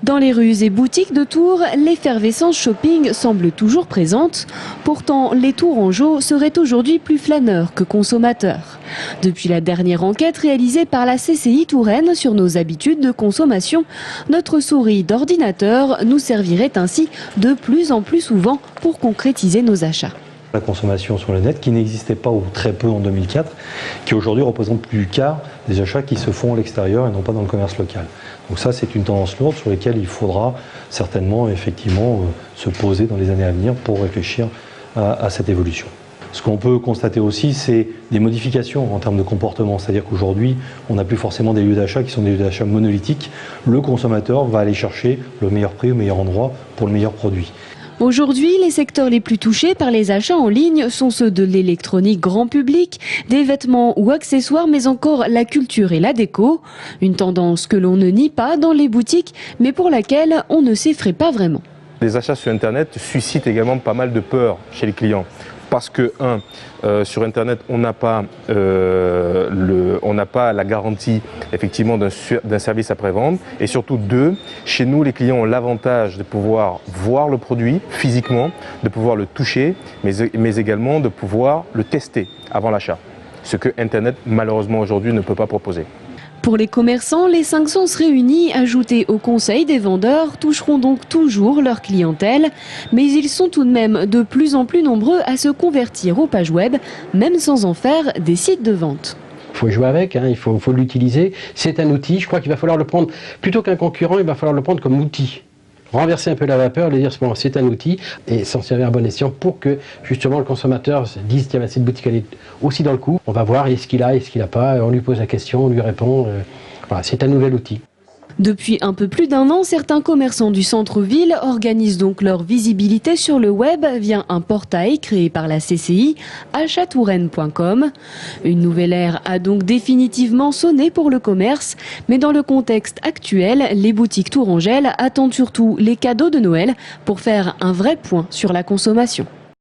Dans les rues et boutiques de Tours, l'effervescence shopping semble toujours présente. Pourtant, les Tourangeaux seraient aujourd'hui plus flâneurs que consommateurs. Depuis la dernière enquête réalisée par la CCI Touraine sur nos habitudes de consommation, notre souris d'ordinateur nous servirait ainsi de plus en plus souvent pour concrétiser nos achats. La consommation sur le net qui n'existait pas ou très peu en 2004, qui aujourd'hui représente plus du quart des achats qui se font à l'extérieur et non pas dans le commerce local. Donc ça, c'est une tendance lourde sur laquelle il faudra certainement effectivement se poser dans les années à venir pour réfléchir à cette évolution. Ce qu'on peut constater aussi, c'est des modifications en termes de comportement. C'est-à-dire qu'aujourd'hui, on n'a plus forcément des lieux d'achat qui sont des lieux d'achat monolithiques. Le consommateur va aller chercher le meilleur prix au meilleur endroit pour le meilleur produit. Aujourd'hui, les secteurs les plus touchés par les achats en ligne sont ceux de l'électronique grand public, des vêtements ou accessoires, mais encore la culture et la déco. Une tendance que l'on ne nie pas dans les boutiques, mais pour laquelle on ne s'effraie pas vraiment. Les achats sur Internet suscitent également pas mal de peur chez les clients. Parce que, sur Internet, on n'a pas la garantie effectivement d'un service après-vente. Et surtout, deux, chez nous, les clients ont l'avantage de pouvoir voir le produit physiquement, de pouvoir le toucher, mais également de pouvoir le tester avant l'achat. Ce que Internet, malheureusement, aujourd'hui, ne peut pas proposer. Pour les commerçants, les 5 sens réunis, ajoutés au conseil des vendeurs, toucheront donc toujours leur clientèle. Mais ils sont tout de même de plus en plus nombreux à se convertir aux pages web, même sans en faire des sites de vente. Il faut jouer avec, il faut l'utiliser. C'est un outil, je crois qu'il va falloir le prendre, plutôt qu'un concurrent, il va falloir le prendre comme outil. Renverser un peu la vapeur, dire bon, c'est un outil et s'en servir à bon escient pour que justement le consommateur se dise tiens, cette boutique elle est aussi dans le coup. On va voir est-ce qu'il a, est-ce qu'il n'a pas, on lui pose la question, on lui répond. Voilà, c'est un nouvel outil. Depuis un peu plus d'1 an, certains commerçants du centre-ville organisent donc leur visibilité sur le web via un portail créé par la CCI, achattouraine.com. Une nouvelle ère a donc définitivement sonné pour le commerce, mais dans le contexte actuel, les boutiques tourangelles attendent surtout les cadeaux de Noël pour faire un vrai point sur la consommation.